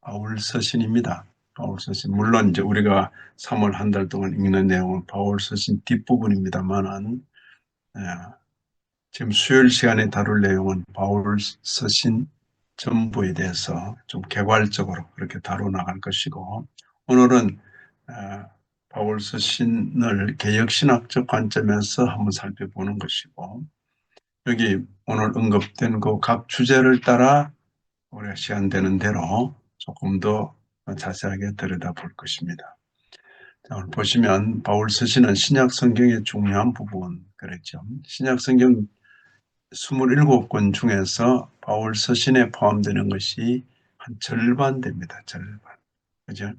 바울 서신입니다. 바울 서신. 물론 이제 우리가 3월 한 달 동안 읽는 내용은 바울 서신 뒷부분입니다만은, 예, 지금 수요일 시간에 다룰 내용은 바울 서신 전부에 대해서 좀 개괄적으로 그렇게 다뤄나갈 것이고, 오늘은 바울 서신을 개혁신학적 관점에서 한번 살펴보는 것이고, 여기 오늘 언급된 그 각 주제를 따라 우리가 시간 되는 대로 조금 더 자세하게 들여다볼 것입니다. 자, 오늘 보시면 바울 서신은 신약 성경의 중요한 부분 그랬죠. 신약 성경 27권 중에서 바울 서신에 포함되는 것이 한 절반 됩니다. 절반. 그죠?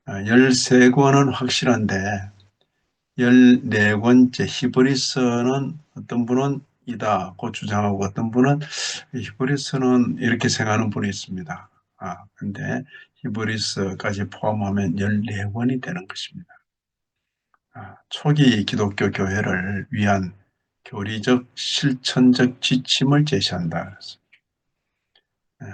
13권은 확실한데 14권째 히브리서는 어떤 분은 이다고 주장하고 어떤 분은 히브리서는 이렇게 생각하는 분이 있습니다. 근데 히브리서까지 포함하면 14권이 되는 것입니다. 초기 기독교 교회를 위한 교리적 실천적 지침을 제시한다. 예,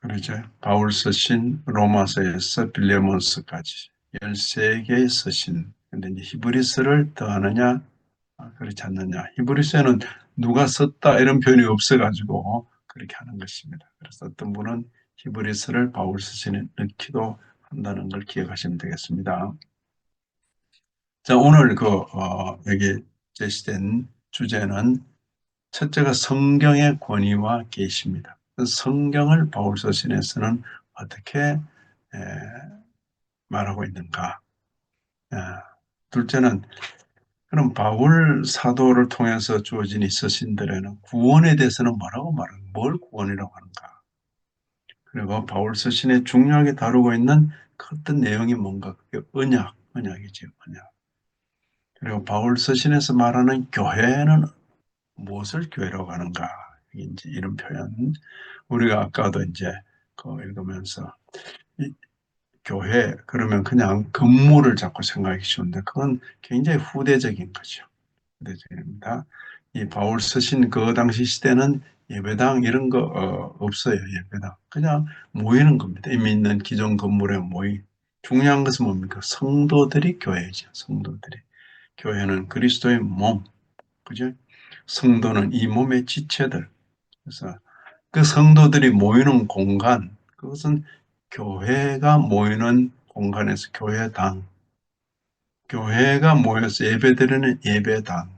그러죠. 바울 서신, 로마서에서 빌레몬서까지 13개의 서신. 근데 이제 히브리서를 더하느냐, 그렇지 않느냐. 히브리서에는 누가 썼다 이런 표현이 없어가지고 그렇게 하는 것입니다. 그래서 어떤 분은 히브리서를 바울 서신에 넣기도 한다는 걸 기억하시면 되겠습니다. 자, 오늘 여기 제시된 주제는 첫째가 성경의 권위와 계시입니다. 성경을 바울 서신에서는 어떻게 말하고 있는가. 에, 둘째는 그럼 바울 사도를 통해서 주어진 이 서신들에는 구원에 대해서는 뭐라고 말하는, 뭘 구원이라고 하는가. 그리고 바울 서신에 중요하게 다루고 있는 그 어떤 내용이 뭔가, 그게 언약이죠, 언약. 그리고 바울 서신에서 말하는 교회는 무엇을 교회라고 하는가. 이제 이런 표현. 우리가 아까도 이제 읽으면서 이 교회 그러면 그냥 건물을 자꾸 생각하기 쉬운데 그건 굉장히 후대적인 거죠. 후대적입니다. 이 바울 서신 그 당시 시대는 예배당 이런 거 없어요. 예배당 그냥 모이는 겁니다. 이미 있는 기존 건물에 중요한 것은 뭡니까? 성도들이 교회죠. 성도들이. 교회는 그리스도의 몸, 그죠? 성도는 이 몸의 지체들. 그래서 그 성도들이 모이는 공간, 그것은 교회가 모이는 공간에서 교회당, 교회가 모여서 예배드리는 예배당.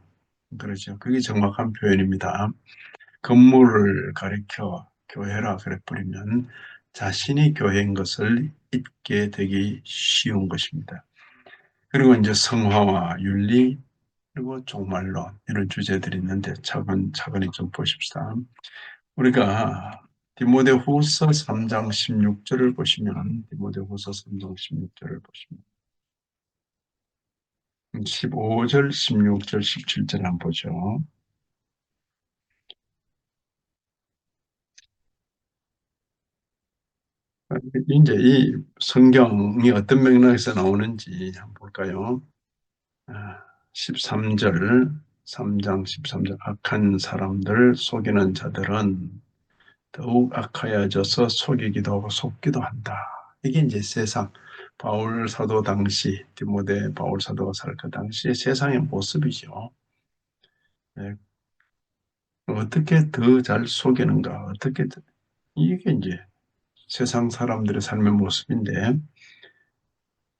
그렇죠. 그게 정확한 표현입니다. 건물을 가리켜 교회라 그래 버리면 자신이 교회인 것을 잊게 되기 쉬운 것입니다. 그리고 이제 성화와 윤리, 그리고 종말론 이런 주제들이 있는데 차근차근히 좀 보십시다. 우리가 디모데후서 3장 16절을 보시면 디모데후서 3장 16절을 보시면 15절, 16절, 17절 한번 보죠. 이제 이 성경이 어떤 맥락에서 나오는지 한번 볼까요? 13절, 3장 13절 악한 사람들 속이는 자들은 더욱 악하여져서 속이기도 하고 속기도 한다. 이게 이제 세상 바울 사도 당시 디모데 바울 사도가 살 그 당시의 세상의 모습이죠. 네, 어떻게 더 잘 속이는가? 이게 이제 세상 사람들의 삶의 모습인데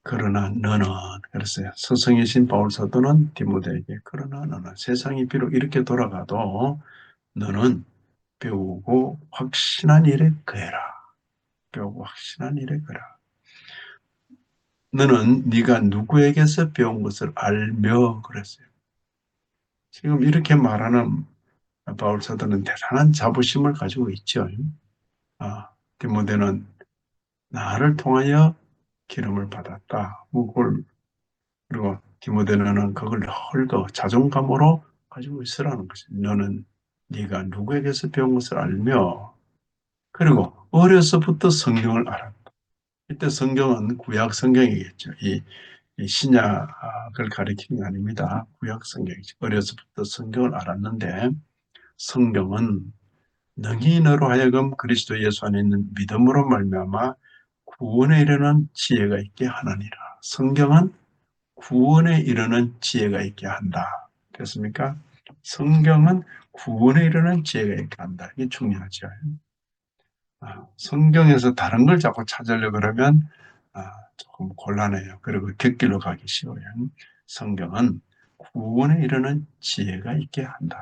그러나 너는 그랬어요. 스승이신 바울 사도는 디모데에게 그러나 너는 세상이 비록 이렇게 돌아가도 너는 배우고 확신한 일에 거해라. 배우고 확신한 일에 거해라. 너는 네가 누구에게서 배운 것을 알며 그랬어요. 지금 이렇게 말하는 바울 사도는 대단한 자부심을 가지고 있죠. 디모데는 나를 통하여 기름을 받았다. 그리고 디모데는 그걸 헐거 자존감으로 가지고 있으라는 것이 너는 네가 누구에게서 배운 것을 알며 그리고 어려서부터 성경을 알았다. 이때 성경은 구약 성경이겠죠. 이 신약을 가리키는 게 아닙니다. 구약 성경이죠. 어려서부터 성경을 알았는데 성경은 능히 너로 하여금 그리스도 예수 안에 있는 믿음으로 말미암아 구원에 이르는 지혜가 있게 하느니라. 성경은 구원에 이르는 지혜가 있게 한다. 됐습니까? 성경은 구원에 이르는 지혜가 있게 한다. 이게 중요하죠. 성경에서 다른 걸 자꾸 찾으려고 그러면 조금 곤란해요. 그리고 곁길로 가기 쉬워요. 성경은 구원에 이르는 지혜가 있게 한다.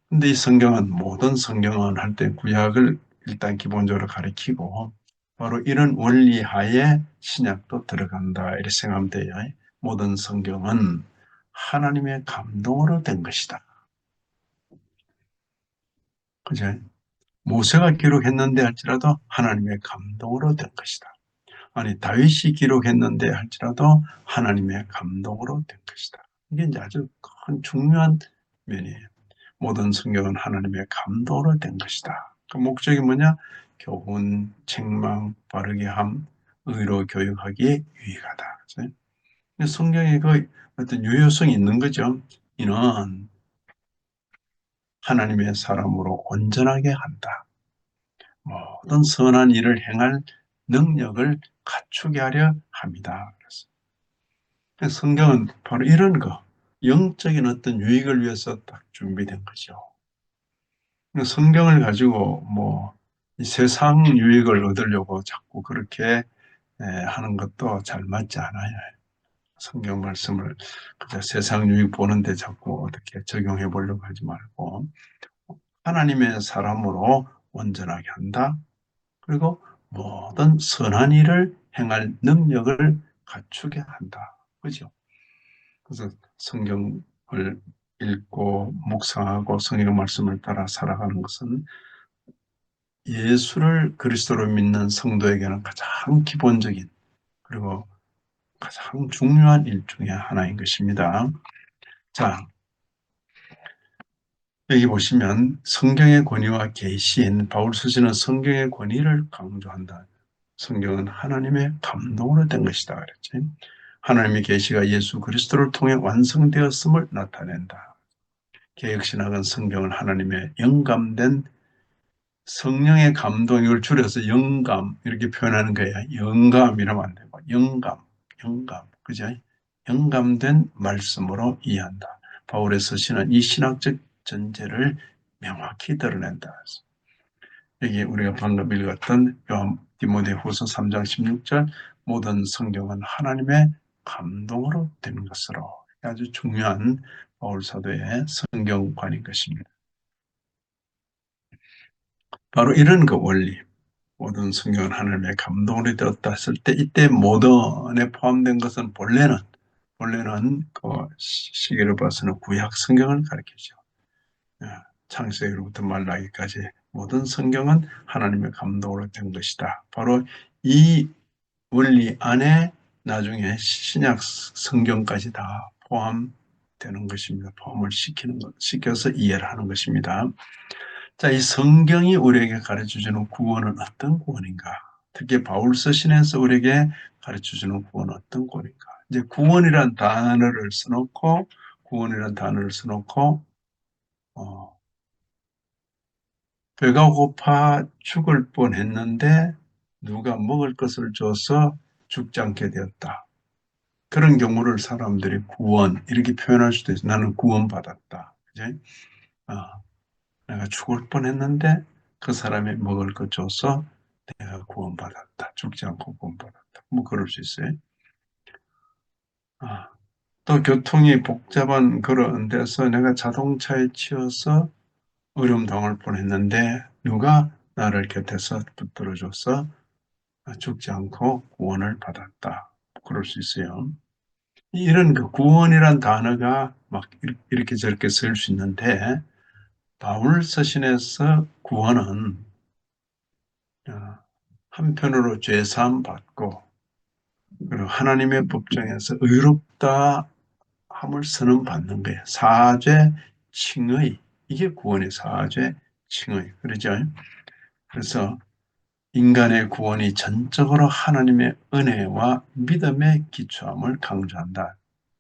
근데 이 성경은 모든 성경은 할 때 구약을 일단 기본적으로 가리키고 바로 이런 원리 하에 신약도 들어간다 이렇게 생각하면 돼요. 모든 성경은 하나님의 감동으로 된 것이다. 그죠? 모세가 기록했는데 할지라도 하나님의 감동으로 된 것이다. 아니 다윗이 기록했는데 할지라도 하나님의 감동으로 된 것이다. 이게 이제 아주 큰 중요한 면이에요. 모든 성경은 하나님의 감동으로 된 것이다. 그 목적이 뭐냐? 교훈, 책망, 바르게 함, 의로 교육하기에 유익하다. 성경에 그 어떤 유효성이 있는 거죠. 이는 하나님의 사람으로 온전하게 한다. 모든 선한 일을 행할 능력을 갖추게 하려 합니다. 그래서 성경은 바로 이런 거, 영적인 어떤 유익을 위해서 딱 준비된 거죠. 성경을 가지고 이 세상 유익을 얻으려고 자꾸 그렇게 하는 것도 잘 맞지 않아요. 성경 말씀을 그저 세상 유익 보는데 자꾸 어떻게 적용해 보려고 하지 말고 하나님의 사람으로 온전하게 한다. 그리고 모든 선한 일을 행할 능력을 갖추게 한다. 그죠? 그래서 성경을 읽고 묵상하고 성경 말씀을 따라 살아가는 것은 예수를 그리스도로 믿는 성도에게는 가장 기본적인 그리고 가장 중요한 일 중에 하나인 것입니다. 자, 여기 보시면 성경의 권위와 계시인 바울 서신은 성경의 권위를 강조한다. 성경은 하나님의 감동으로 된 것이다 그랬지. 하나님의 계시가 예수 그리스도를 통해 완성되었음을 나타낸다. 개역신학은 성경을 하나님의 영감된 성령의 감동, 이걸 줄여서 영감 이렇게 표현하는 거예요. 영감이라면 안 되고 영감, 그죠? 영감된 말씀으로 이해한다. 바울의 서신은 이 신학적 전제를 명확히 드러낸다. 여기 우리가 방금 읽었던 디모데후서 3장 16절 모든 성경은 하나님의 감동으로 된 것으로 아주 중요한 바울 사도의 성경관인 것입니다. 바로 이런 그 원리, 모든 성경은 하나님의 감동으로 되었다 했을 때 이때 모든에 포함된 것은 본래는 그 시기를 봐서는 구약 성경을 가리키죠. 창세기로부터 말라기까지 모든 성경은 하나님의 감동으로 된 것이다. 바로 이 원리 안에 나중에 신약 성경까지 다 포함되는 것입니다. 포함을 시켜서 이해를 하는 것입니다. 자, 이 성경이 우리에게 가르쳐주는 구원은 어떤 구원인가? 특히 바울 서신에서 우리에게 가르쳐주는 구원은 어떤 구원인가? 이제 구원이라는 단어를 써놓고, 배가 고파 죽을 뻔했는데 누가 먹을 것을 줘서 죽지 않게 되었다. 그런 경우를 사람들이 구원 이렇게 표현할 수도 있어. 나는 구원받았다. 그지? 어, 내가 죽을 뻔했는데 그 사람이 먹을 것 줘서 내가 구원받았다. 죽지 않고 구원받았다. 뭐 그럴 수 있어요. 아, 또 교통이 복잡한 그런 데서 내가 자동차에 치여서 어려움 당할 뻔했는데 누가 나를 곁에서 붙들어줘서 죽지 않고 구원을 받았다. 그럴 수 있어요. 이런 그 구원이란 단어가 막 이렇게 저렇게 쓸 수 있는데 바울 서신에서 구원은 한편으로 죄사함 받고 그리고 하나님의 법정에서 의롭다 함을 선언받는 거예요. 사죄, 칭의 이게 구원의 사죄, 칭의 그러죠. 그래서 인간의 구원이 전적으로 하나님의 은혜와 믿음에 기초함을 강조한다.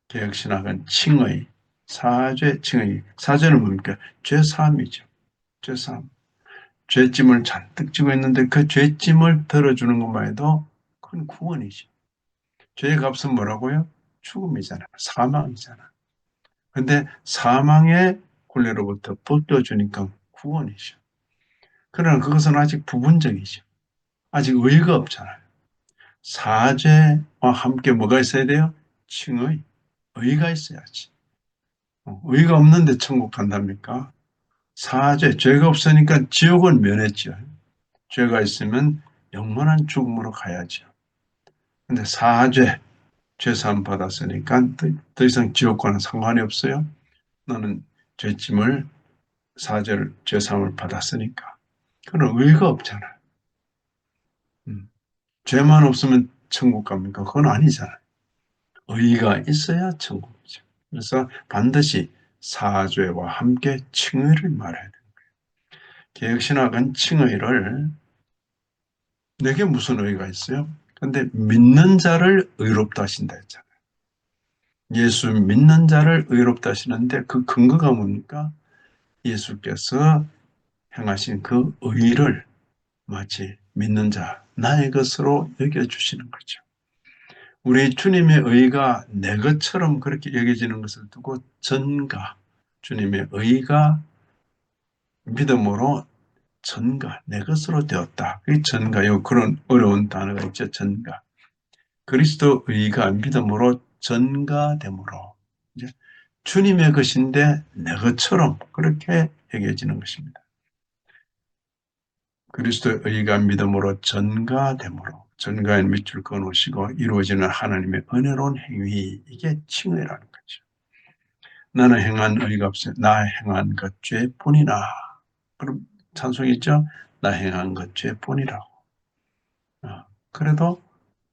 개혁신학은 칭의, 사죄, 칭의. 사죄는 뭡니까? 죄사함이죠. 죄사함. 죄짐을 잔뜩 지고 있는데 그 죄짐을 덜어주는 것만 해도 그건 구원이죠. 죄의 값은 뭐라고요? 죽음이잖아. 사망이잖아. 근데 사망의 굴레로부터 벗겨주니까 구원이죠. 그러나 그것은 아직 부분적이죠. 아직 의의가 없잖아요. 사죄와 함께 뭐가 있어야 돼요? 칭의. 의의가 있어야지. 의의가 없는데 천국 간답니까? 사죄, 죄가 없으니까 지옥은 면했죠. 죄가 있으면 영원한 죽음으로 가야죠. 근데 사죄, 죄사함 받았으니까 더 이상 지옥과는 상관이 없어요. 너는 죄짐을, 사죄를, 죄사함을 받았으니까. 그런 의의가 없잖아요. 죄만 없으면 천국 갑니까? 그건 아니잖아요. 의의가 있어야 천국이죠. 그래서 반드시 사죄와 함께 칭의를 말해야 돼요. 개혁신학은 칭의를 내게 무슨 의의가 있어요? 근데 믿는 자를 의롭다 하신다 했잖아요. 예수 믿는 자를 의롭다 하시는데 그 근거가 뭡니까? 예수께서 행하신 그 의의를 마치 믿는 자, 나의 것으로 여겨주시는 거죠. 우리 주님의 의의가 내 것처럼 그렇게 여겨지는 것을 두고 전가, 주님의 의의가 믿음으로 전가, 내 것으로 되었다. 이 전가요. 그런 어려운 단어가 있죠. 전가. 그리스도 의의가 믿음으로 전가됨으로 이제 주님의 것인데 내 것처럼 그렇게 여겨지는 것입니다. 그리스도의 의의가 믿음으로 전가됨으로 전가의 밑줄 그어놓으시고 이루어지는 하나님의 은혜로운 행위 이게 칭의라는 거죠. 나는 행한 의의가 없어요. 나 행한 것 죄뿐이나 그럼 찬송이죠. 나 행한 것 죄뿐이라고. 그래도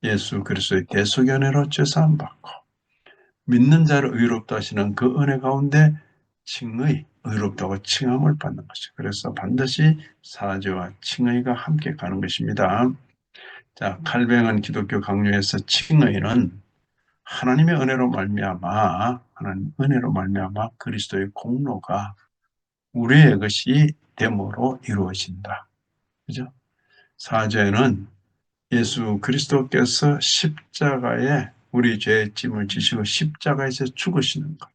예수 그리스도의 대속연애로 죄사함 받고 믿는 자를 의롭다 하시는 그 은혜 가운데 칭의, 의롭다고 칭함을 받는 것이죠. 그래서 반드시 사죄와 칭의가 함께 가는 것입니다. 자, 칼뱅은 기독교 강요에서 칭의는 하나님의 은혜로 말미암아 하나님 은혜로 말미암아 그리스도의 공로가 우리의 것이 됨으로 이루어진다. 그죠? 사죄는 예수 그리스도께서 십자가에 우리 죄의 짐을 지시고 십자가에서 죽으시는 것.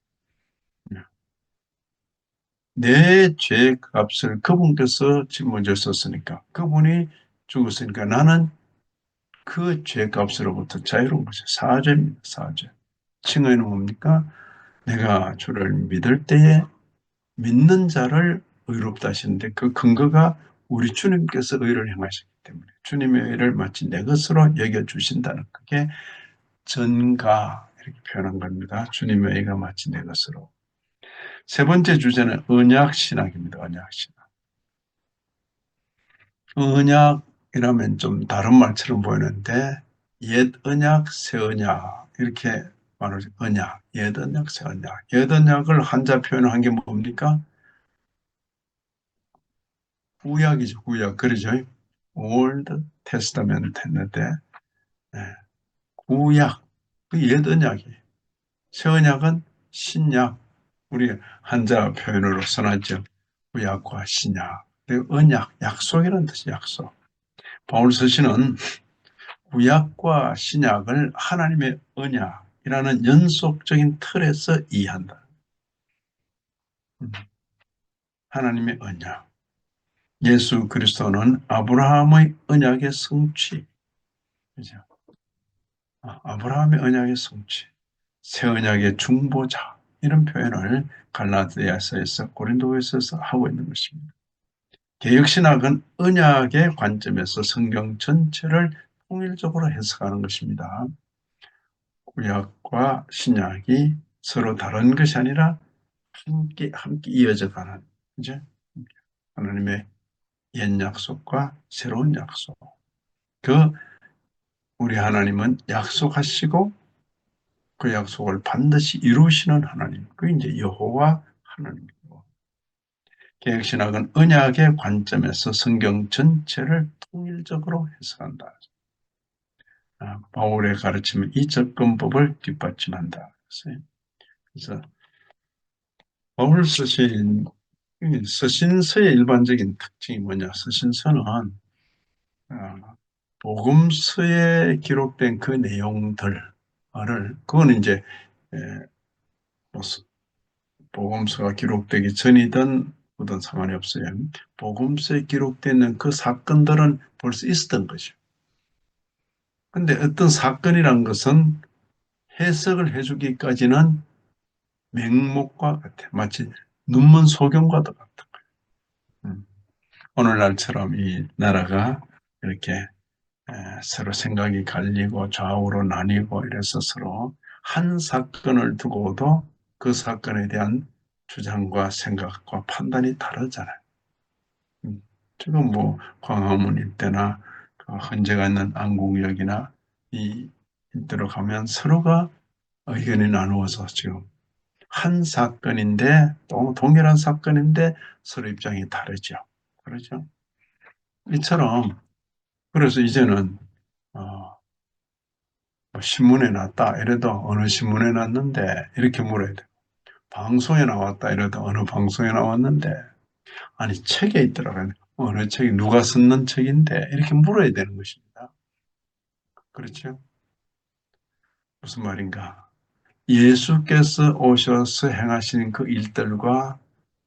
내 죄의 값을 그분께서 짊어졌었으니까 그분이 죽었으니까 나는 그 죄값으로부터 자유로운 것이 사죄입니다. 사죄. 칭의는 뭡니까? 내가 주를 믿을 때에 믿는 자를 의롭다 하시는데 그 근거가 우리 주님께서 의를 행하셨기 때문에 주님의 의를 마치 내 것으로 여겨주신다는 그게 전가 이렇게 표현한 겁니다. 주님의 의가 마치 내 것으로. 세 번째 주제는 언약신학입니다. 언약신학. 언약이라면 좀 다른 말처럼 보이는데 옛 언약, 새 언약 이렇게 말하죠. 언약, 옛 언약, 새 언약. 옛 언약을 한자 표현한 게 뭡니까? 구약이죠. 구약. 그러죠. Old Testament 했는데 네. 구약, 그 옛 언약이에요. 새 언약은 신약. 우리 한자 표현으로 써놨죠. 구약과 신약. 그리고 언약, 약속이라는 뜻이 약속. 바울 서신은 구약과 신약을 하나님의 언약이라는 연속적인 틀에서 이해한다. 하나님의 언약. 예수 그리스도는 아브라함의 언약의 성취. 그죠? 아브라함의 언약의 성취. 새 언약의 중보자. 이런 표현을 갈라디아서에서 고린도에서 하고 있는 것입니다. 개혁신학은 언약의 관점에서 성경 전체를 통일적으로 해석하는 것입니다. 구약과 신약이 서로 다른 것이 아니라 함께 이어져 가는, 이제 하나님의 옛 약속과 새로운 약속. 그 우리 하나님은 약속하시고 그 약속을 반드시 이루시는 하나님. 그 이제 여호와 하나님이고. 개혁신학은 언약의 관점에서 성경 전체를 통일적으로 해석한다. 바울의 가르침은 이 접근법을 뒷받침한다. 그래서 바울 쓰신 이 서신서의 일반적인 특징이 뭐냐? 서신서는 어, 복음서에 기록된 그 내용들을 그거는 이제 에, 뭐 복음서가 기록되기 전이든 그든 상관이 없어요. 복음서에 기록되는 그 사건들은 벌써 있었던 거죠. 근데 어떤 사건이란 것은 해석을 해주기까지는 맹목과 같아. 마치 눈먼 소경과도 같은 거예요. 오늘날처럼 이 나라가 이렇게 서로 생각이 갈리고 좌우로 나뉘고 이래서 서로 한 사건을 두고도 그 사건에 대한 주장과 생각과 판단이 다르잖아요. 지금 뭐 광화문 일대나 그 헌재가 있는 안국역이나 이 일대로 가면 서로가 의견이 나누어서 지금 한 사건인데 또 동일한 사건인데 서로 입장이 다르죠. 그렇죠? 이처럼 그래서 이제는 어, 뭐 신문에 났다 이래도 어느 신문에 났는데 이렇게 물어야 돼. 방송에 나왔다 이래도 어느 방송에 나왔는데 아니 책에 있더라고요. 어느 책이 누가 썼는 책인데 이렇게 물어야 되는 것입니다. 그렇죠? 무슨 말인가? 예수께서 오셔서 행하시는 그 일들과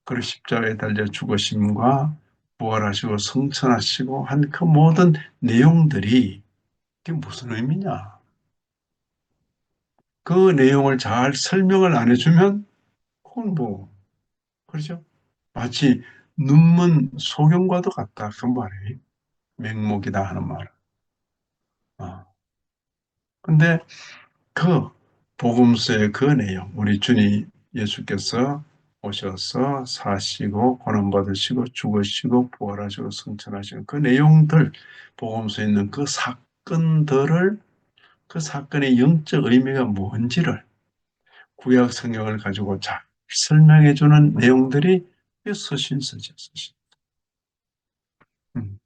그리고 십자가에 달려 죽으심과 부활하시고 성천하시고 한 그 모든 내용들이 이게 무슨 의미냐? 그 내용을 잘 설명을 안 해주면 그건 뭐 그렇죠? 마치 눈먼 소경과도 같다 그 말이 맹목이다 하는 말. 어. 근데 그 복음서의 그 내용, 우리 주님 예수께서 오셔서 사시고 고난받으시고 죽으시고 부활하시고 승천하시고 그 내용들, 복음서에 있는 그 사건들을 그 사건의 영적 의미가 뭔지를 구약 성경을 가지고 잘 설명해 주는 내용들이 서신서죠, 서신. 음.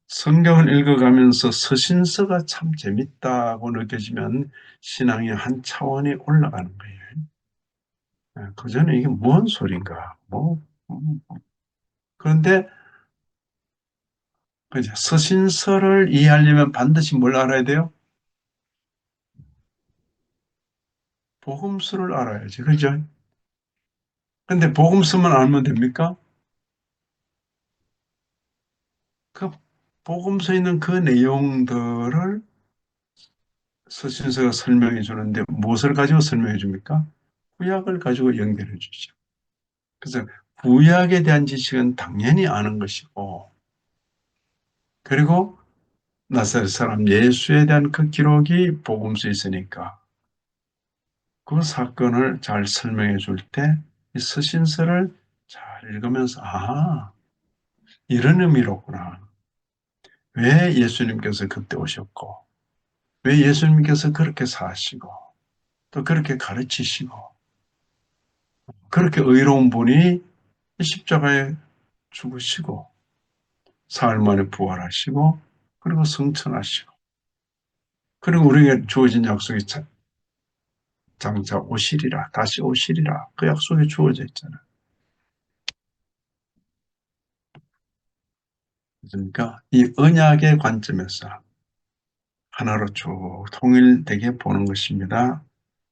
성경을 읽어가면서 서신서가 참 재밌다고 느껴지면 신앙이 한 차원이 올라가는 거예요. 그전에 이게 뭔 소린가? 그런데 그죠? 서신서를 이해하려면 반드시 뭘 알아야 돼요? 복음서를 알아야지, 그죠? 근데 복음서만 알면 됩니까? 그 복음서에 있는 그 내용들을 서신서가 설명해 주는데 무엇을 가지고 설명해 줍니까? 구약을 가지고 연결해 주죠. 그래서 구약에 대한 지식은 당연히 아는 것이고, 그리고 나사렛 사람 예수에 대한 그 기록이 복음서에 있으니까 그 사건을 잘 설명해 줄 때 이 서신서를 잘 읽으면서 아, 이런 의미로구나. 왜 예수님께서 그때 오셨고, 왜 예수님께서 그렇게 사시고, 또 그렇게 가르치시고, 그렇게 의로운 분이 십자가에 죽으시고, 사흘 만에 부활하시고, 그리고 성천하시고, 그리고 우리에게 주어진 약속이 장차 오시리라, 다시 오시리라. 그 약속이 주어져 있잖아요. 그러니까 이 언약의 관점에서 하나로 쭉 통일되게 보는 것입니다.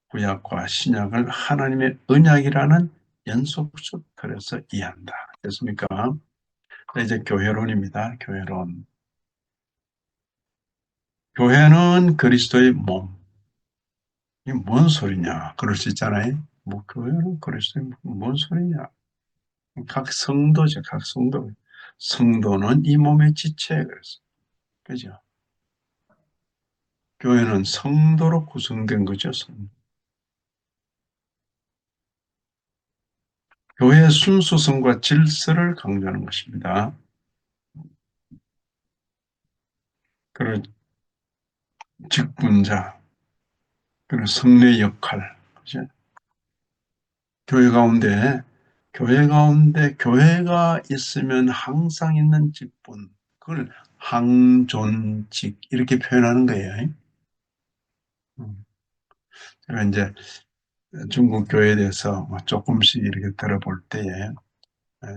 구약과 신약을 하나님의 언약이라는 연속적 틀에서 이해한다. 됐습니까? 이제 교회론입니다. 교회론. 교회는 그리스도의 몸. 이게 뭔 소리냐? 그럴 수 있잖아요. 뭐 교회는 그리스도의 몸, 뭔 소리냐? 각 성도죠, 각 성도. 성도는 이 몸의 지체, 그래서. 그죠? 교회는 성도로 구성된 거죠, 성. 교회의 순수성과 질서를 강조하는 것입니다. 그리고 직분자, 그리고 성례 역할. 그죠? 교회 가운데, 교회 가운데 교회가 있으면 항상 있는 직분, 그걸 항존직 이렇게 표현하는 거예요. 제가 이제 중국 교회에 대해서 조금씩 이렇게 들어볼 때에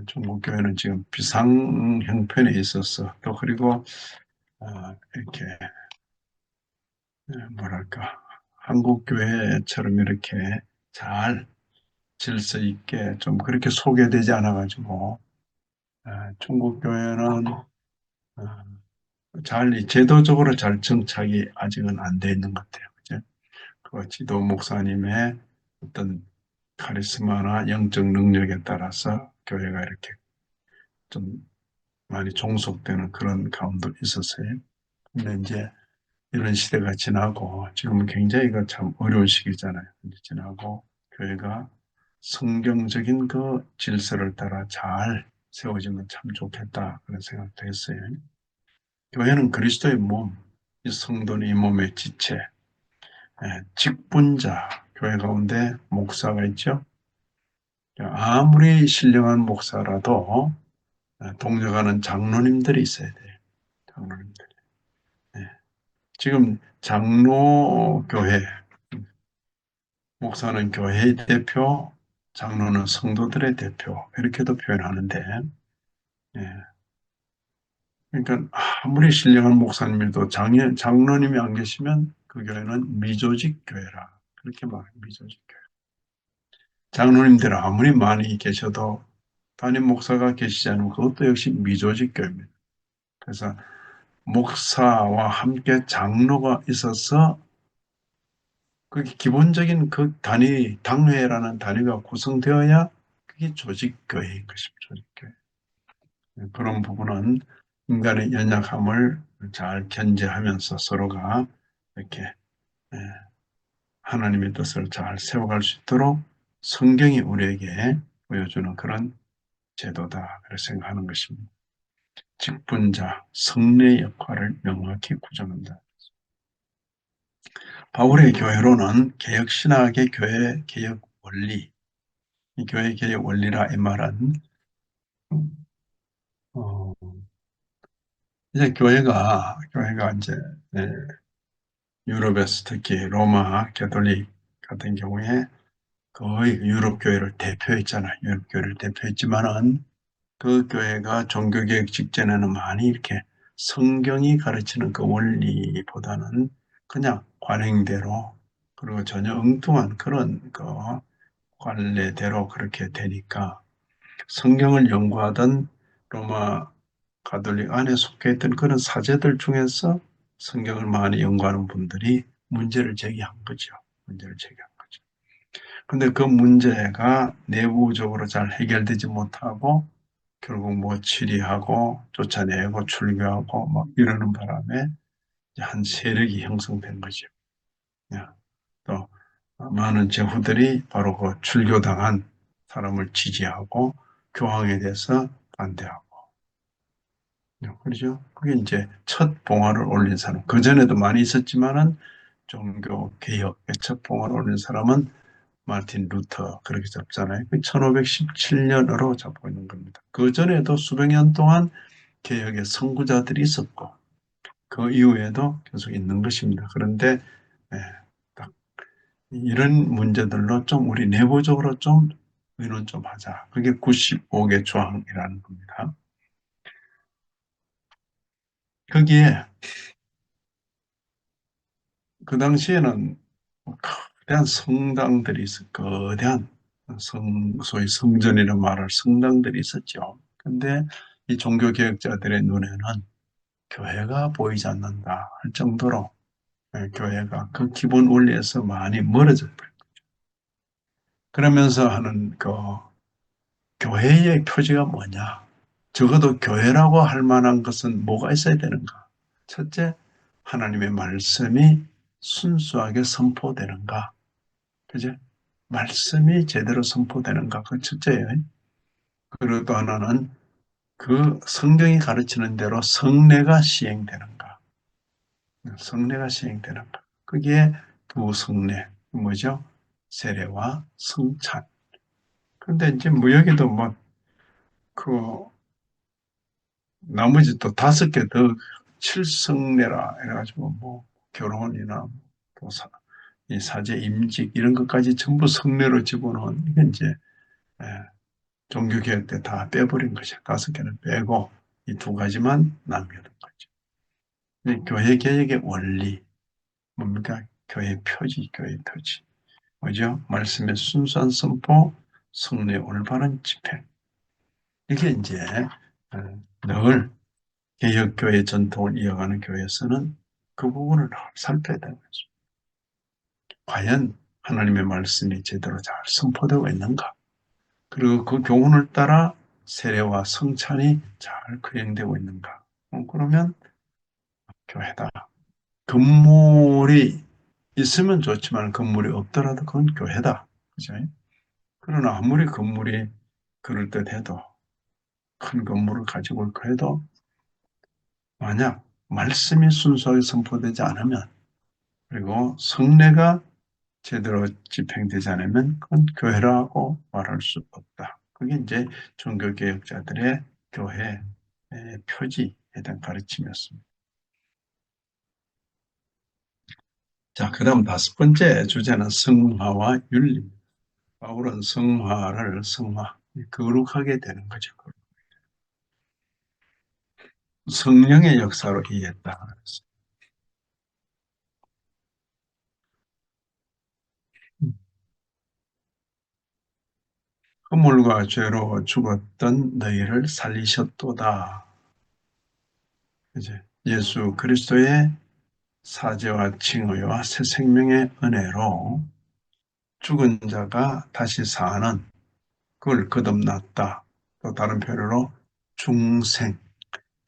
중국 교회는 지금 비상 형편에 있어서 또 그리고 이렇게 뭐랄까 한국 교회처럼 이렇게 잘 질서 있게 좀 그렇게 소개되지 않아가지고 중국 교회는 잘 제도적으로 잘 정착이 아직은 안 돼 있는 것 같아요. 그죠? 그 지도 목사님의 어떤 카리스마나 영적 능력에 따라서 교회가 이렇게 좀 많이 종속되는 그런 가운데 있었어요. 근데 이제 이런 시대가 지나고 지금은 굉장히 이거 참 어려운 시기잖아요. 이제 지나고 교회가 성경적인 그 질서를 따라 잘 세워지면 참 좋겠다 그런 생각도 했어요. 교회는 그리스도의 몸, 이 성도는 이 몸의 지체, 직분자, 교회 가운데 목사가 있죠. 아무리 신령한 목사라도 동력하는 장로님들이 있어야 돼요. 장로님들. 예. 지금 장로교회, 목사는 교회의 대표, 장로는 성도들의 대표 이렇게도 표현하는데 예. 그러니까 아무리 신령한 목사님이도 장로님이 안 계시면 그 교회는 미조직 교회라 그렇게 말해요. 미조직 교회. 장로님들 아무리 많이 계셔도 담임 목사가 계시지 않으면 그것도 역시 미조직 교회입니다. 그래서 목사와 함께 장로가 있어서 그 기본적인 그 당회라는 단위가 구성되어야 그게 조직교회인 것입니다. 조직교회. 그런 부분은 인간의 연약함을 잘 견제하면서 서로가 이렇게 예, 하나님의 뜻을 잘 세워갈 수 있도록 성경이 우리에게 보여주는 그런 제도다. 그렇게 생각하는 것입니다. 직분자, 성례의 역할을 명확히 구정한다. 바울의 교회로는 개혁신학의 교회 개혁 원리, 이 교회 개혁 원리라 이 말은 어, 이제 교회가 이제 네, 유럽에서 특히 로마 가톨릭 같은 경우에 거의 유럽 교회를 대표했잖아요. 유럽 교회를 대표했지만은 그 교회가 종교개혁 직전에는 많이 이렇게 성경이 가르치는 그 원리보다는 그냥 관행대로 그리고 전혀 엉뚱한 그런 그 관례대로 그렇게 되니까 성경을 연구하던 로마 가톨릭 안에 속해 있던 그런 사제들 중에서 성경을 많이 연구하는 분들이 문제를 제기한 거죠. 문제를 제기한 거죠. 근데 그 문제가 내부적으로 잘 해결되지 못하고 결국 뭐 치리하고 쫓아내고 출교하고 막 이러는 바람에 한 세력이 형성된 거죠. 예. 또 많은 제후들이 바로 그 출교당한 사람을 지지하고 교황에 대해서 반대하고 그렇죠. 그게 이제 첫 봉화를 올린 사람. 그전에도 많이 있었지만은 종교 개혁의 첫 봉화를 올린 사람은 마틴 루터 그렇게 잡잖아요. 1517년으로 잡고 있는 겁니다. 그전에도 수백 년 동안 개혁의 선구자들이 있었고 그 이후에도 계속 있는 것입니다. 그런데 예, 딱 이런 문제들로 좀 우리 내부적으로 좀 의논 좀 하자. 그게 95개 조항이라는 겁니다. 거기에 그 당시에는 거대한 성당들이 거대한 소위 성전이라는 말할 성당들이 있었죠. 근데 이 종교개혁자들의 눈에는 교회가 보이지 않는다 할 정도로 교회가 그 기본 원리에서 많이 멀어져 버려요. 그러면서 하는 그 교회의 표지가 뭐냐? 적어도 교회라고 할 만한 것은 뭐가 있어야 되는가? 첫째, 하나님의 말씀이 순수하게 선포되는가? 그죠? 말씀이 제대로 선포되는가? 그 첫째예요. 그리고 또 하나는 그 성경이 가르치는 대로 성례가 시행되는가? 성례가 시행되는가? 그게 두 성례, 뭐죠? 세례와 성찬. 근데 이제 뭐 여기도 뭐, 그, 나머지 또 다섯 개 더 칠성례라 해가지고 뭐, 결혼이나 또 이 사제 임직 이런 것까지 전부 성례로 집어넣은, 이게 이제, 예, 종교개혁 때 다 빼버린 거죠. 5개는 빼고 이 2가지만 남겨둔 거죠. 교회개혁의 원리, 뭡니까? 교회 표지, 교회 표지. 뭐죠? 말씀의 순수한 선포, 성례의 올바른 집행. 이게 이제 늘 개혁교회 전통을 이어가는 교회에서는 그 부분을 살펴야 되는 거죠. 과연 하나님의 말씀이 제대로 잘 선포되고 있는가? 그리고 그 교훈을 따라 세례와 성찬이 잘 거행되고 있는가? 그러면 교회다. 건물이 있으면 좋지만 건물이 없더라도 그건 교회다. 그죠? 그러나 아무리 건물이 그럴듯해도 큰 건물을 가지고 있고 해도 만약 말씀이 순수하게 선포되지 않으면 그리고 성례가 제대로 집행되지 않으면 그건 교회라고 말할 수 없다. 그게 이제 종교개혁자들의 교회 표지에 대한 가르침이었습니다. 자, 그 다음 5번째 주제는 성화와 윤리입니다. 바울은 거룩하게 되는 거죠. 성령의 역사로 이해했다. 허물과 죄로 죽었던 너희를 살리셨도다. 이제 예수 그리스도의 사죄와 칭의와 새 생명의 은혜로 죽은 자가 다시 사는 그걸 거듭났다. 또 다른 표현으로 중생.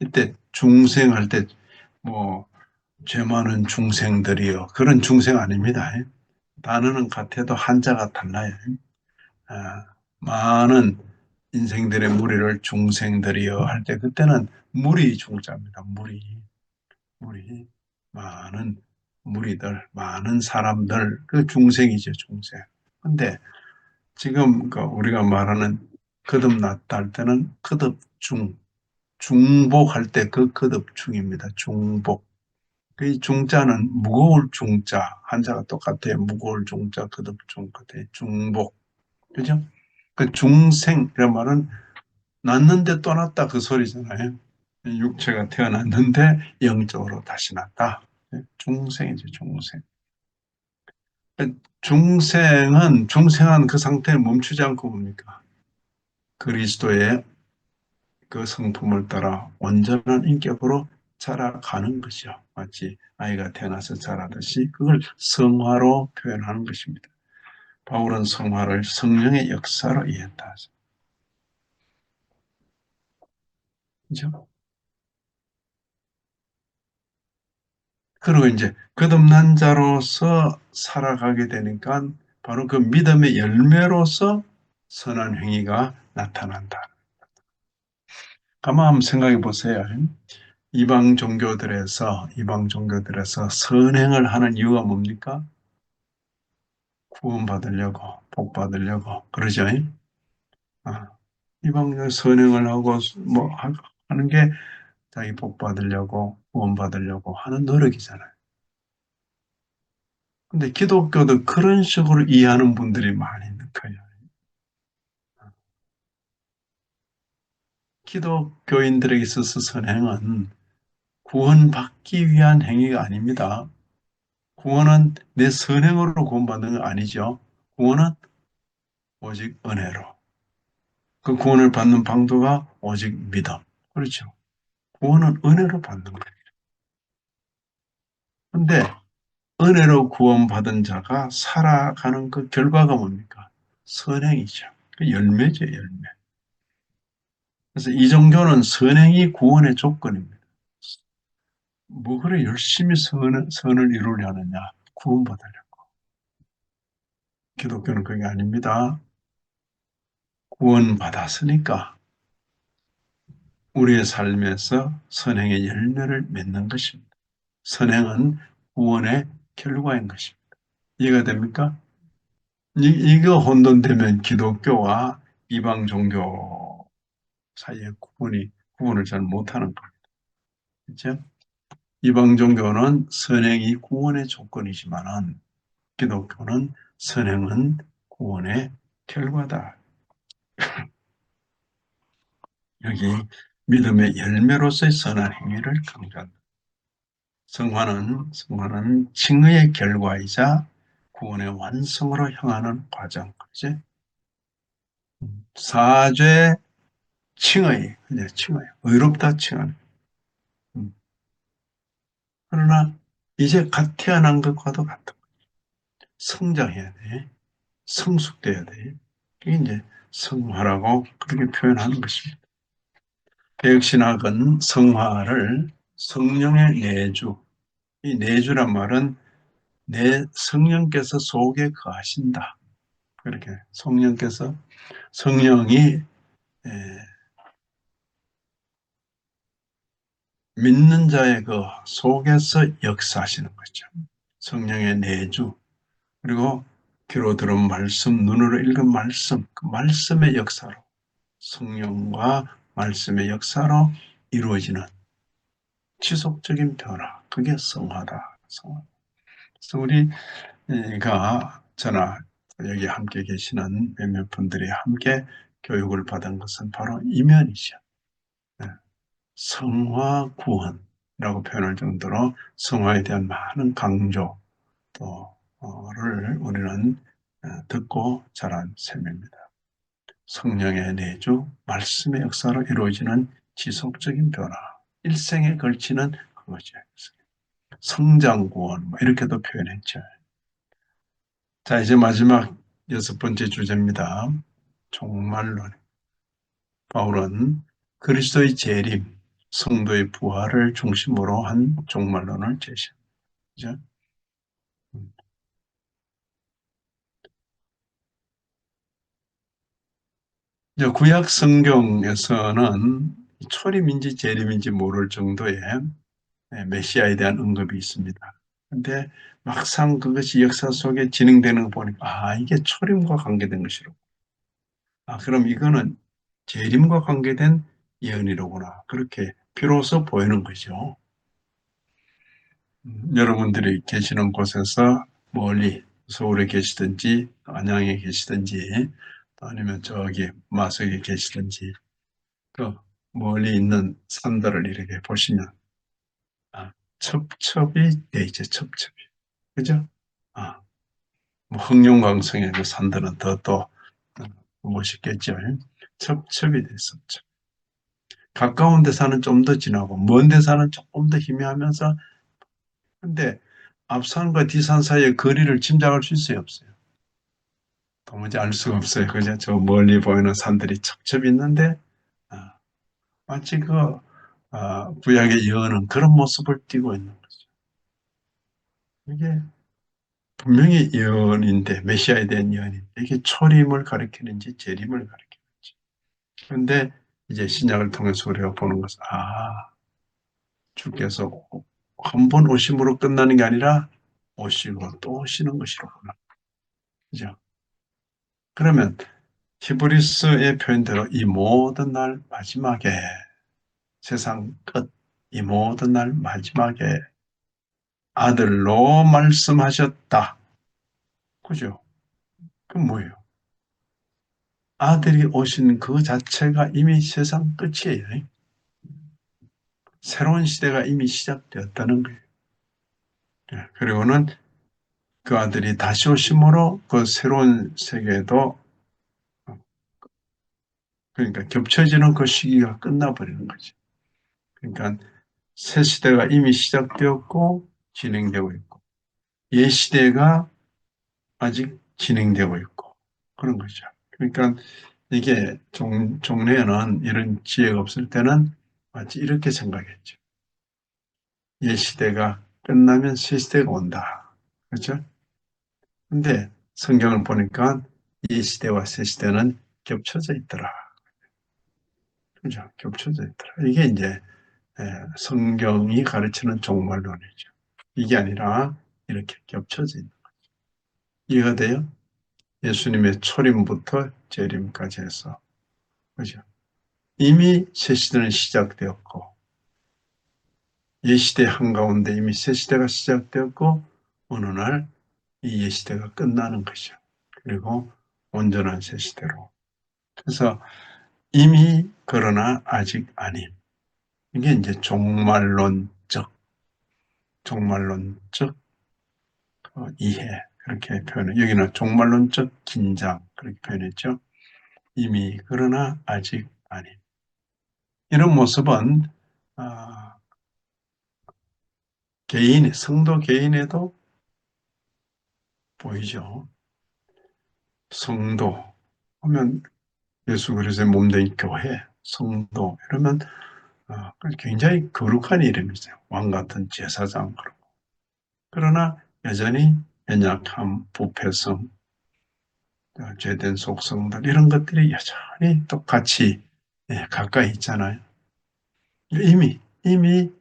이때 중생할 때 뭐 죄 많은 중생들이요. 그런 중생 아닙니다. 단어는 같아도 한자가 달라요. 아, 많은 인생들의 무리를 중생들이여 할 때 그때는 무리 중자입니다. 무리 많은 무리들, 많은 사람들 그 중생이죠, 중생. 근데 지금 그 우리가 말하는 거듭났다 할 때는 거듭중, 중복할 때 그 거듭중입니다. 중복. 그 중자는 무거울 중자, 한자가 똑같아요. 무거울 중자, 거듭중, 같아요. 중복. 그죠? 그 중생이란 말은 낳는데 또 낳다 그 소리잖아요. 육체가 태어났는데 영적으로 다시 낳다. 중생이죠, 중생. 중생한 그 상태에 멈추지 않고 뭡니까? 그리스도의 그 성품을 따라 온전한 인격으로 자라가는 것이요. 마치 아이가 태어나서 자라듯이 그걸 성화로 표현하는 것입니다. 바울은 성화를 성령의 역사로 이해했다. 그죠? 그리고 이제 거듭난 자로서 살아가게 되니까 바로 그 믿음의 열매로서 선한 행위가 나타난다. 가만 한번 생각해 보세요. 이방 종교들에서 선행을 하는 이유가 뭡니까? 구원받으려고, 복받으려고, 그러죠? 아, 이방 선행을 하고 뭐 하는 게 자기 복받으려고, 구원받으려고 하는 노력이잖아요. 근데 기독교도 그런 식으로 이해하는 분들이 많이 있는 거예요. 기독교인들에게 있어서 선행은 구원받기 위한 행위가 아닙니다. 구원은 내 선행으로 구원받는 건 아니죠. 구원은 오직 은혜로. 그 구원을 받는 방도가 오직 믿음. 그렇죠. 구원은 은혜로 받는 거예요. 근데 은혜로 구원받은 자가 살아가는 그 결과가 뭡니까? 선행이죠. 그 열매죠, 열매. 그래서 이 종교는 선행이 구원의 조건입니다. 뭐 그래 열심히 선을 이루려 하느냐? 구원받으려고. 기독교는 그게 아닙니다. 구원받았으니까 우리의 삶에서 선행의 열매를 맺는 것입니다. 선행은 구원의 결과인 것입니다. 이해가 됩니까? 이거 혼돈되면 기독교와 이방 종교 사이에 구분을 잘 못하는 거예요. 그렇죠? 이방 종교는 선행이 구원의 조건이지만은 기독교는 선행은 구원의 결과다. 여기 믿음의 열매로서의 선한 행위를 강조한다. 성화는 칭의의 결과이자 구원의 완성으로 향하는 과정. 그지? 사죄, 칭의, 이제 칭의, 의롭다 칭하는. 음. 그러나 이제 갓 태어난 것과도 같다. 성장해야 돼. 성숙돼야 돼. 이게 이제 성화라고 그렇게 표현하는 것입니다. 개혁신학은 성화를 성령의 내주, 이 내주란 말은 내 성령께서 속에 거하신다. 그렇게 성령이 믿는 자의 그 속에서 역사하시는 거죠. 성령의 내주, 그리고 귀로 들은 말씀, 눈으로 읽은 말씀, 그 말씀의 역사로, 성령과 말씀의 역사로 이루어지는 지속적인 변화, 그게 성화다. 성화. 그래서 우리가 저나 여기 함께 계시는 몇몇 분들이 함께 교육을 받은 것은 바로 이면이죠. 네. 성화 구원이라고 표현할 정도로 성화에 대한 많은 강조 또를 우리는 듣고 자란 셈입니다. 성령의 내주, 말씀의 역사로 이루어지는 지속적인 변화, 일생에 걸치는 그거죠. 성장 구원 이렇게도 표현했죠. 자, 이제 마지막 6번째 주제입니다. 종말론. 바울은 그리스도의 재림, 성도의 부활을 중심으로 한 종말론을 제시합니다. 그죠? 이제 구약 성경에서는 초림인지 재림인지 모를 정도의 메시아에 대한 언급이 있습니다. 근데 막상 그것이 역사 속에 진행되는 거 보니까 이게 초림과 관계된 것이로. 그럼 이거는 재림과 관계된 예언이로구나. 그렇게 비로소 보이는 거죠. 여러분들이 계시는 곳에서 멀리 서울에 계시든지 안양에 계시든지 아니면 저기 마석에 계시든지 그 멀리 있는 산들을 이렇게 보시면 첩첩이 돼 있죠. 첩첩이. 그죠? 아, 뭐 흑룡강성의 그 산들은 더 또 멋있겠죠. 첩첩이 돼 첩첩. 가까운 데 사는 좀 더 진하고 먼 데 사는 조금 더 희미하면서 근데 앞산과 뒷산 사이의 거리를 짐작할 수 있어요, 없어요? 도무지 알 수가 없어요. 그죠? 저 멀리 보이는 산들이 첩첩 있는데 아, 마치 구약의 예언은 그런 모습을 띠고 있는 거죠. 이게 분명히 예언인데 메시아에 대한 예언인데 이게 초림을 가리키는지 재림을 가리키는지. 그런데 이제 신약을 통해서 우리가 보는 것은 주께서 한 번 오심으로 끝나는 게 아니라 오시고 또 오시는 것이로구나. 그죠? 그러면 히브리스의 표현대로 이 모든 날 마지막에 세상 끝, 이 모든 날 마지막에 아들로 말씀하셨다. 그죠? 그 뭐예요? 아들이 오신 그 자체가 이미 세상 끝이에요. 새로운 시대가 이미 시작되었다는 거예요. 그리고는 그 아들이 다시 오심으로 그 새로운 세계도 그러니까 겹쳐지는 그 시기가 끝나버리는 거죠. 그러니까 새 시대가 이미 시작되었고 진행되고 있고 옛 시대가 아직 진행되고 있고 그런 거죠. 그러니까 이게 종래에는 이런 지혜가 없을 때는 마치 이렇게 생각했죠. 옛 시대가 끝나면 새 시대가 온다. 그렇죠? 근데 성경을 보니까 옛 시대와 새 시대는 겹쳐져 있더라. 그죠? 겹쳐져 있더라. 이게 이제 성경이 가르치는 종말론이죠. 이게 아니라 이렇게 겹쳐져 있는 거죠. 이해가 돼요? 예수님의 초림부터 재림까지 해서. 그죠? 이미 새 시대는 시작되었고, 옛 시대 한가운데 이미 새 시대가 시작되었고, 어느 날 이 옛 시대가 끝나는 것이죠. 그리고 온전한 새 시대로. 그래서 이미 그러나 아직 아님. 이게 이제 종말론적 이해 그렇게 표현해. 여기는 종말론적 긴장 그렇게 표현했죠. 이미 그러나 아직 아님. 이런 모습은 아, 성도 개인에도 보이죠. 성도 하면 예수 그리스도의 몸된 교회, 성도 이러면 굉장히 거룩한 이름이죠. 왕 같은 제사장 그러고. 그러나 여전히 연약함, 부패성, 죄된 속성들 이런 것들이 여전히 똑같이 가까이 있잖아요. 이미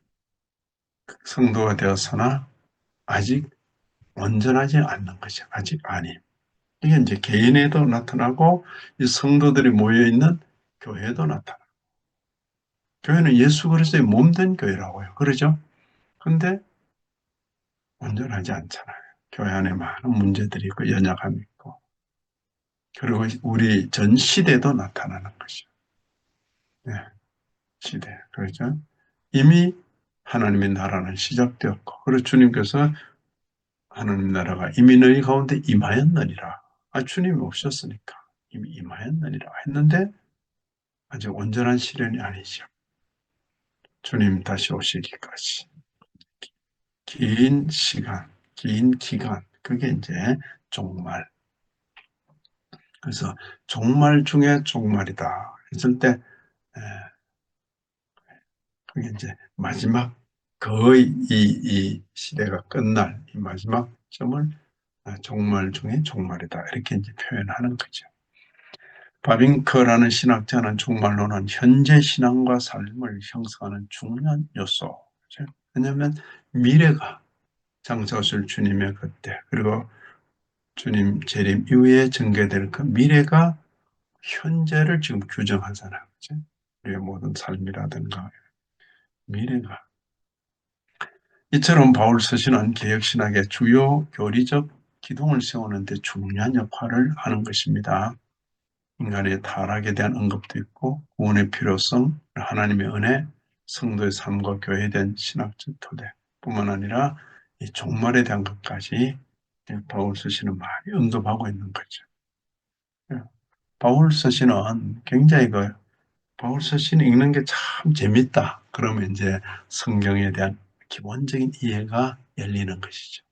성도가 되었으나 아직 온전하지 않는 것이 아직 아님. 이게 이제 개인에도 나타나고 이 성도들이 모여 있는 교회에도 나타나. 교회는 예수 그리스도의 몸된 교회라고요. 그러죠? 근데 온전하지 않잖아요. 교회 안에 많은 문제들이 있고 연약함이 있고 그리고 우리 전 시대도 나타나는 것이죠. 네, 시대. 그렇죠? 이미 하나님의 나라는 시작되었고 그리고 주님께서 하나님 나라가 이미 너희 가운데 임하였느니라. 주님이 오셨으니까 이미 임하였느니라 했는데 아직 온전한 시련이 아니죠. 주님 다시 오시기까지 긴 시간, 긴 기간 그게 이제 종말. 그래서 종말 중에 종말이다 했을 때 그게 이제 마지막 거의 이 시대가 끝날 이 마지막 점을 종말 중에 종말이다 이렇게 이제 표현하는 거죠. 바빙커라는 신학자는 종말론은 현재 신앙과 삶을 형성하는 중요한 요소. 그렇죠? 왜냐하면 미래가 장차오실 주님의 그때 그리고 주님 재림 이후에 전개될 그 미래가 현재를 지금 규정하잖아요. 그렇죠? 우리의 모든 삶이라든가 미래가 이처럼 바울 서신은 개혁신학의 주요 교리적 기둥을 세우는 데 중요한 역할을 하는 것입니다. 인간의 타락에 대한 언급도 있고 구원의 필요성, 하나님의 은혜, 성도의 삶과 교회에 대한 신학적 토대뿐만 아니라 이 종말에 대한 것까지 바울 서신은 많이 언급하고 있는 거죠. 바울 서신은 굉장히 바울 서신 읽는 게 참 재밌다. 그러면 이제 성경에 대한 기본적인 이해가 열리는 것이죠.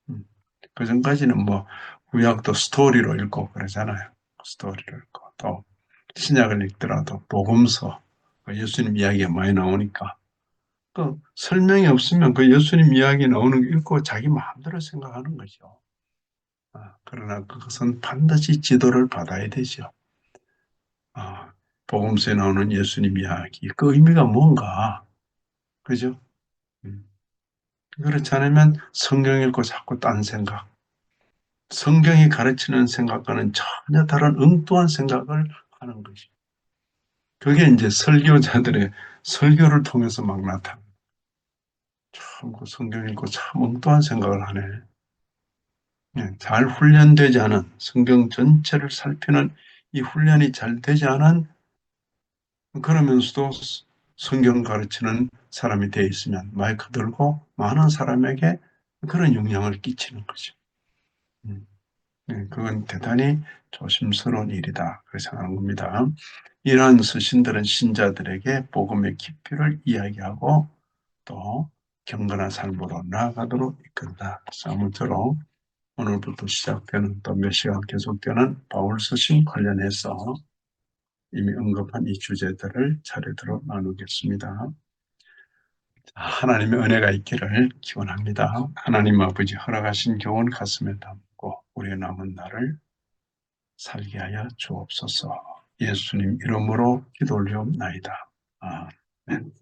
음. 그 전까지는 뭐 구약도 스토리로 읽고 그러잖아요. 스토리로 읽고 또 신약을 읽더라도 복음서 예수님 이야기가 많이 나오니까 그 설명이 없으면 그 예수님 이야기 나오는 거 읽고 자기 마음대로 생각하는 거죠. 그러나 그것은 반드시 지도를 받아야 되죠. 복음서에 나오는 예수님 이야기 그 의미가 뭔가 그죠? 음. 그렇지 않으면 성경 읽고 자꾸 딴 생각 성경이 가르치는 생각과는 전혀 다른 엉뚱한 생각을 하는 것이. 그게 이제 설교자들의 설교를 통해서 막 나타나. 참, 그 성경 읽고 참 엉뚱한 생각을 하네. 잘 훈련되지 않은 성경 전체를 살피는 이 훈련이 잘 되지 않은 그러면서도 성경 가르치는 사람이 되어 있으면 마이크 들고 많은 사람에게 그런 영향을 끼치는 거죠. 음. 그건 대단히 조심스러운 일이다. 그렇게 생각하는 겁니다. 이러한 서신들은 신자들에게 복음의 깊이를 이야기하고 또 경건한 삶으로 나아가도록 이끈다. 아무쪼록 오늘부터 시작되는 또 몇 시간 계속되는 바울 서신 관련해서 이미 언급한 이 주제들을 차례대로 나누겠습니다. 하나님의 은혜가 있기를 기원합니다. 하나님 아버지 허락하신 교훈 가슴에 담고 우리의 남은 날을 살게 하여 주옵소서. 예수님 이름으로 기도 올리옵나이다. 아멘.